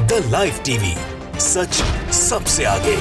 The live TV, सच सबसे आगे।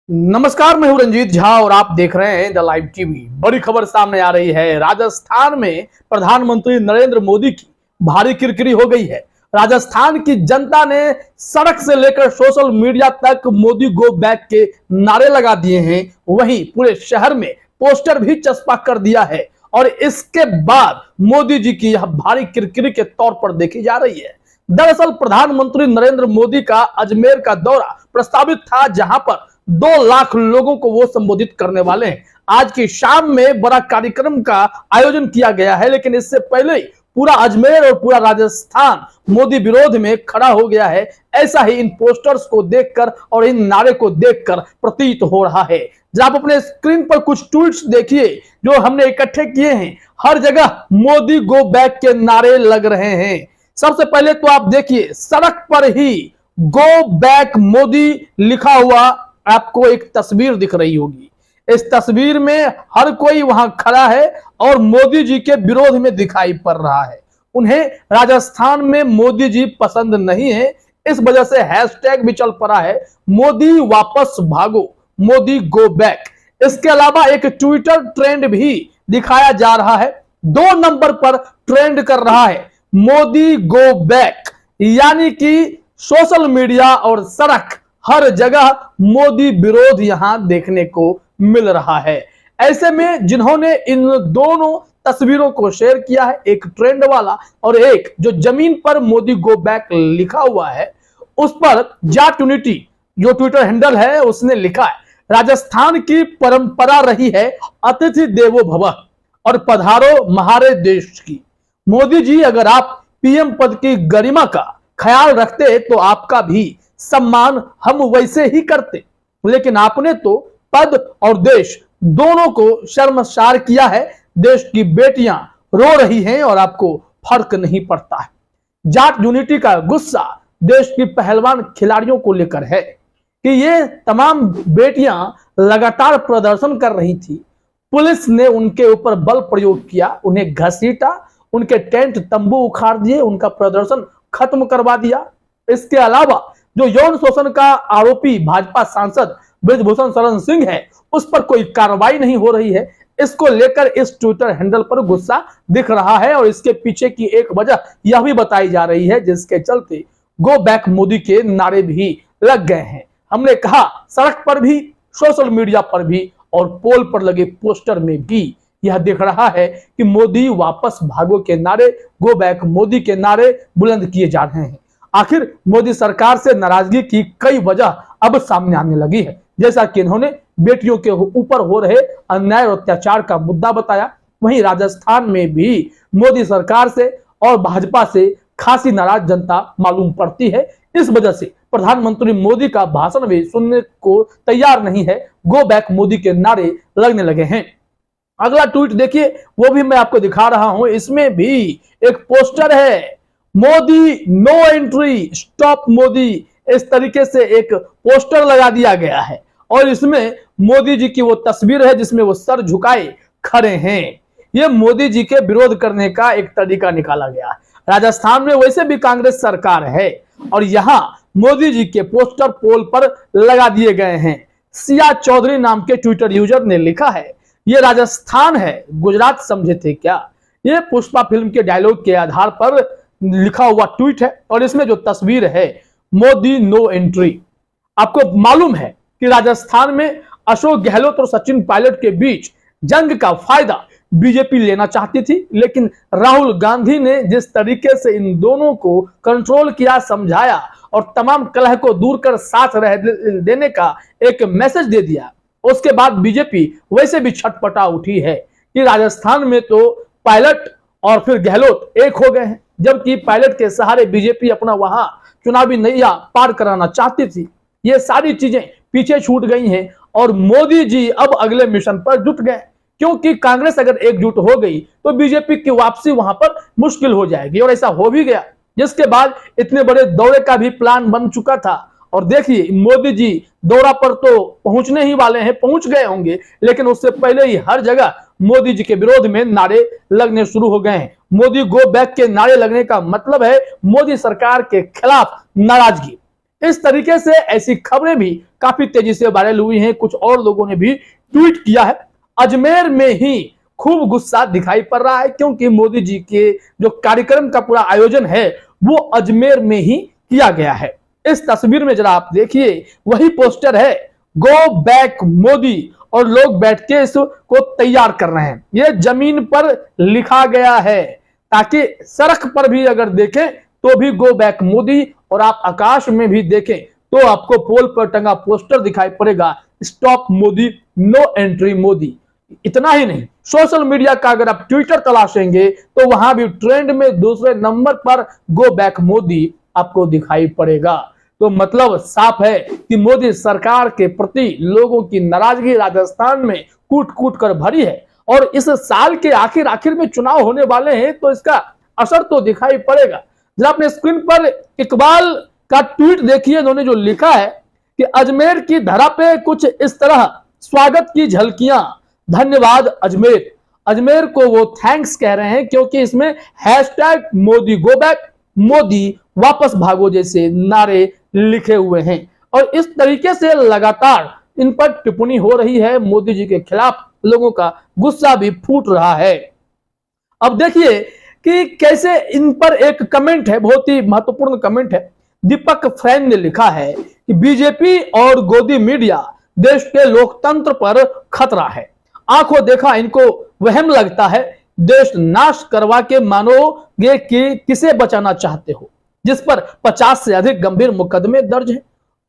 नमस्कार, मैं हूं रंजीत झा और आप देख रहे हैं द लाइव टीवी। बड़ी खबर सामने आ रही है। राजस्थान में प्रधानमंत्री नरेंद्र मोदी की भारी किरकिरी हो गई है। राजस्थान की जनता ने सड़क से लेकर सोशल मीडिया तक मोदी गो बैक के नारे लगा दिए हैं। वहीं पूरे शहर में पोस्टर भी चस्पा कर दिया है और इसके बाद मोदी जी की यह भारी किरकिरी के तौर पर देखी जा रही है। दरअसल प्रधानमंत्री नरेंद्र मोदी का अजमेर का दौरा प्रस्तावित था, जहां पर 2 लाख लोगों को वो संबोधित करने वाले हैं। आज की शाम में बड़ा कार्यक्रम का आयोजन किया गया है, लेकिन इससे पहले ही पूरा अजमेर और पूरा राजस्थान मोदी विरोध में खड़ा हो गया है। ऐसा ही इन पोस्टर्स को देखकर और इन नारे को देखकर प्रतीत हो रहा है। जब आप अपने स्क्रीन पर कुछ ट्वीट्स देखिए जो हमने इकट्ठे किए हैं, हर जगह मोदी गो बैक के नारे लग रहे हैं। सबसे पहले तो आप देखिए, सड़क पर ही गो बैक मोदी लिखा हुआ आपको एक तस्वीर दिख रही होगी। इस तस्वीर में हर कोई वहां खड़ा है और मोदी जी के विरोध में दिखाई पड़ रहा है। उन्हें राजस्थान में मोदी जी पसंद नहीं है, इस वजह से हैशटैग भी चल पड़ा है, मोदी वापस भागो, मोदी गो बैक। इसके अलावा एक ट्विटर ट्रेंड भी दिखाया जा रहा है। 2 नंबर पर ट्रेंड कर रहा है मोदी गो बैक, यानी कि सोशल मीडिया और सड़क हर जगह मोदी विरोध यहां देखने को मिल रहा है। ऐसे में जिन्होंने इन दोनों तस्वीरों को शेयर किया है, एक ट्रेंड वाला और एक जो जमीन पर मोदी गो बैक लिखा हुआ है, उस पर जाट यूनिटी जो ट्विटर हैंडल है उसने लिखा है, राजस्थान की परंपरा रही है अतिथि देवो भव और पधारो महारे देश की। मोदी जी, अगर आप पीएम पद की गरिमा का ख्याल रखते तो आपका भी सम्मान हम वैसे ही करते, लेकिन आपने तो पद और देश दोनों को शर्मसार किया है। देश की बेटियां रो रही हैं और आपको फर्क नहीं पड़ता है। जाट यूनिटी का गुस्सा देश की पहलवान खिलाड़ियों को लेकर है कि ये तमाम बेटियां लगातार प्रदर्शन कर रही थी, पुलिस ने उनके ऊपर बल प्रयोग किया, उन्हें घसीटा, उनके टेंट तंबू उखाड़ दिए, उनका प्रदर्शन खत्म करवा दिया। इसके अलावा जो यौन शोषण का आरोपी भाजपा सांसद ब्रिजभूषण शरण सिंह है, उस पर कोई कार्रवाई नहीं हो रही है। इसको लेकर इस ट्विटर हैंडल पर गुस्सा दिख रहा है और इसके पीछे की एक वजह यह भी बताई जा रही है, जिसके चलते गो बैक मोदी के नारे भी लग गए हैं। हमने कहा सड़क पर भी, सोशल मीडिया पर भी और पोल पर लगे पोस्टर में भी यह दिख रहा है कि मोदी वापस भागो के नारे, गो बैक मोदी के नारे बुलंद किए जा रहे हैं। आखिर मोदी सरकार से नाराजगी की कई वजह अब सामने आने लगी है, जैसा कि इन्होंने बेटियों के ऊपर हो रहे अन्याय और अत्याचार का मुद्दा बताया। वहीं राजस्थान में भी मोदी सरकार से और भाजपा से खासी नाराज जनता मालूम पड़ती है। इस वजह से प्रधानमंत्री मोदी का भाषण भी सुनने को तैयार नहीं है, गो बैक मोदी के नारे लगने लगे हैं। अगला ट्वीट देखिए, वो भी मैं आपको दिखा रहा हूं। इसमें भी एक पोस्टर है, Modi no entry, stop Modi. इस तरीके से एक पोस्टर लगा दिया गया है और इसमें मोदी जी की वो तस्वीर है जिसमें वो सर झुकाए खड़े हैं। ये मोदी जी के विरोध करने का एक तरीका निकाला गया है। राजस्थान में वैसे भी कांग्रेस सरकार है और यहां मोदी जी के पोस्टर पोल पर लगा दिए गए हैं। सिया चौधरी नाम के ट्विटर यूजर ने लिखा है, ये राजस्थान है, गुजरात समझे थे क्या। ये पुष्पा फिल्म के डायलॉग के आधार पर लिखा हुआ ट्वीट है और इसमें जो तस्वीर है, मोदी नो एंट्री। आपको मालूम है कि राजस्थान में अशोक गहलोत और सचिन पायलट के बीच जंग का फायदा बीजेपी लेना चाहती थी, लेकिन राहुल गांधी ने जिस तरीके से इन दोनों को कंट्रोल किया, समझाया और तमाम कलह को दूर कर साथ रह देने का एक मैसेज दे दिया, उसके बाद बीजेपी वैसे भी छटपटा उठी है कि राजस्थान में तो पायलट और फिर गहलोत एक हो गए हैं, जबकि पायलट के सहारे बीजेपी अपना वहां चुनावी नैया पार कराना चाहती थी। ये सारी चीजें पीछे छूट गई हैं और मोदी जी अब अगले मिशन पर जुट गए, क्योंकि कांग्रेस अगर एकजुट हो गई तो बीजेपी की वापसी वहां पर मुश्किल हो जाएगी और ऐसा हो भी गया, जिसके बाद इतने बड़े दौरे का भी प्लान बन चुका था। और देखिए मोदी जी दौरा पर तो पहुंचने ही वाले हैं, पहुंच गए होंगे, लेकिन उससे पहले ही हर जगह मोदी जी के विरोध में नारे लगने शुरू हो गए हैं। मोदी गो बैक के नारे लगने का मतलब है मोदी सरकार के खिलाफ नाराजगी। इस तरीके से ऐसी खबरें भी काफी तेजी से वायरल हुई हैं। कुछ और लोगों ने भी ट्वीट किया है। अजमेर में ही खूब गुस्सा दिखाई पड़ रहा है क्योंकि मोदी जी के जो कार्यक्रम का पूरा आयोजन है वो अजमेर में ही किया गया है। इस तस्वीर में जरा आप देखिए, वही पोस्टर है गो बैक मोदी और लोग बैठ के इसको तैयार कर रहे हैं। ये जमीन पर लिखा गया है ताकि सड़क पर भी अगर देखें तो भी गो बैक मोदी, और आप आकाश में भी देखें तो आपको पोल पर टंगा पोस्टर दिखाई पड़ेगा stop Modi no entry Modi. इतना ही नहीं, सोशल मीडिया का अगर आप ट्विटर तलाशेंगे तो वहां भी ट्रेंड में दूसरे नंबर पर गो बैक मोदी आपको दिखाई पड़ेगा। तो मतलब साफ है कि मोदी सरकार के प्रति लोगों की नाराजगी राजस्थान में कूट कूट कर भरी है। और इस साल के आखिर में चुनाव होने वाले हैं तो इसका असर तो दिखाई पड़ेगा। जरा अपने स्क्रीन पर इकबाल का ट्वीट देखिए, उन्होंने जो लिखा है कि अजमेर की धरा पे कुछ इस तरह स्वागत की झलकियां, धन्यवाद अजमेर। अजमेर को वो थैंक्स कह रहे हैं क्योंकि इसमें hashtag Modi go back, Modi वापस भागो जैसे नारे लिखे हुए हैं। और इस तरीके से लगातार इन पर टिप्पणी हो रही है। मोदी जी के खिलाफ लोगों का गुस्सा भी फूट रहा है। अब देखिए कि कैसे इन पर एक कमेंट है, बहुत ही महत्वपूर्ण कमेंट है। दीपक फ्रेंड ने लिखा है कि बीजेपी और गोदी मीडिया देश के लोकतंत्र पर खतरा है। आंखों देखा इनको वहम लगता है, देश नाश करवा के मानोगे कि किसे बचाना चाहते हो, जिस पर 50 से अधिक गंभीर मुकदमे दर्ज है।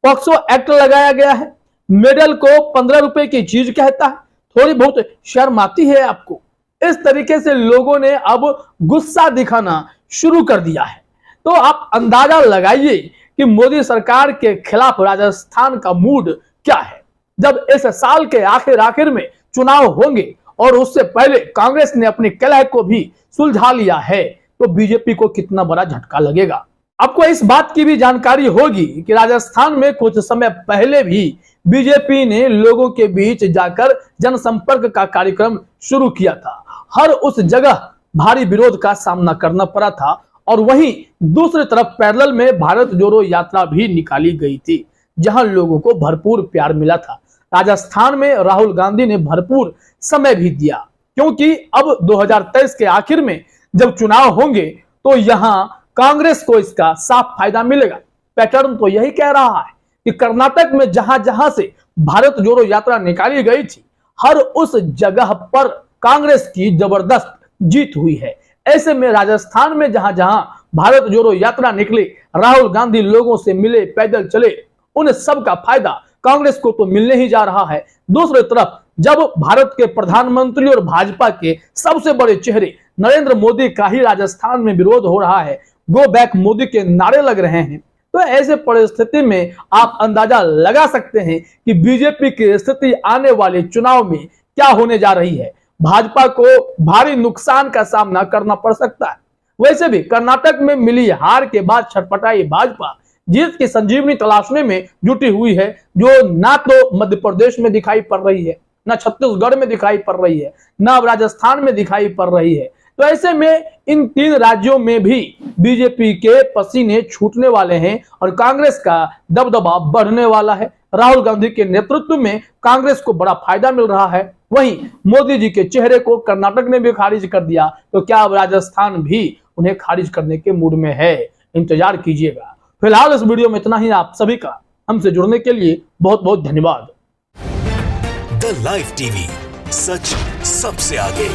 पॉक्सो एक्ट लगाया गया है, मेडल को 15 रुपए की चीज कहता है, थोड़ी बहुत शर्म आती है आपको। इस तरीके से लोगों ने अब गुस्सा दिखाना शुरू कर दिया है। तो आप अंदाजा लगाइए कि मोदी सरकार के खिलाफ राजस्थान का मूड क्या है। जब इस साल के आखिर में चुनाव होंगे और उससे पहले कांग्रेस ने अपनी कलह को भी सुलझा लिया है तो बीजेपी को कितना बड़ा झटका लगेगा। आपको इस बात की भी जानकारी होगी कि राजस्थान में कुछ समय पहले भी बीजेपी ने लोगों के बीच जाकर जनसंपर्क का कार्यक्रम शुरू किया था। हर उस जगह भारी विरोध का सामना करना पड़ा था और वहीं दूसरी तरफ पैरेलल में भारत जोड़ो यात्रा भी निकाली गई थी जहां लोगों को भरपूर प्यार मिला था। राजस्थान में राहुल गांधी ने भरपूर समय भी दिया क्योंकि अब 2023 के आखिर में जब चुनाव होंगे तो यहां कांग्रेस को इसका साफ फायदा मिलेगा। पैटर्न तो यही कह रहा है कि कर्नाटक में जहां जहां से भारत जोड़ो यात्रा निकाली गई थी हर उस जगह पर कांग्रेस की जबरदस्त जीत हुई है। ऐसे में राजस्थान में जहां जहां भारत जोड़ो यात्रा निकली, राहुल गांधी लोगों से मिले, पैदल चले, उन सब का फायदा कांग्रेस को तो मिलने ही जा रहा है। दूसरी तरफ जब भारत के प्रधानमंत्री और भाजपा के सबसे बड़े चेहरे नरेंद्र मोदी का ही राजस्थान में विरोध हो रहा है, गो बैक मोदी के नारे लग रहे हैं, तो ऐसे परिस्थिति में आप अंदाजा लगा सकते हैं कि बीजेपी की स्थिति आने वाले चुनाव में क्या होने जा रही है। भाजपा को भारी नुकसान का सामना करना पड़ सकता है। वैसे भी कर्नाटक में मिली हार के बाद छटपटाई भाजपा जीत की संजीवनी तलाशने में जुटी हुई है, जो ना तो मध्य प्रदेश में दिखाई पड़ रही है, ना छत्तीसगढ़ में दिखाई पड़ रही है, ना राजस्थान में दिखाई पड़ रही है। तो ऐसे में इन 3 राज्यों में भी बीजेपी के पसीने छूटने वाले हैं और कांग्रेस का दबदबा बढ़ने वाला है। राहुल गांधी के नेतृत्व में कांग्रेस को बड़ा फायदा मिल रहा है। वहीं मोदी जी के चेहरे को कर्नाटक ने भी खारिज कर दिया, तो क्या अब राजस्थान भी उन्हें खारिज करने के मूड में है? इंतजार कीजिएगा। फिलहाल इस वीडियो में इतना ही। आप सभी का हमसे जुड़ने के लिए बहुत बहुत धन्यवाद। द लाइव टीवी, सच सबसे आगे।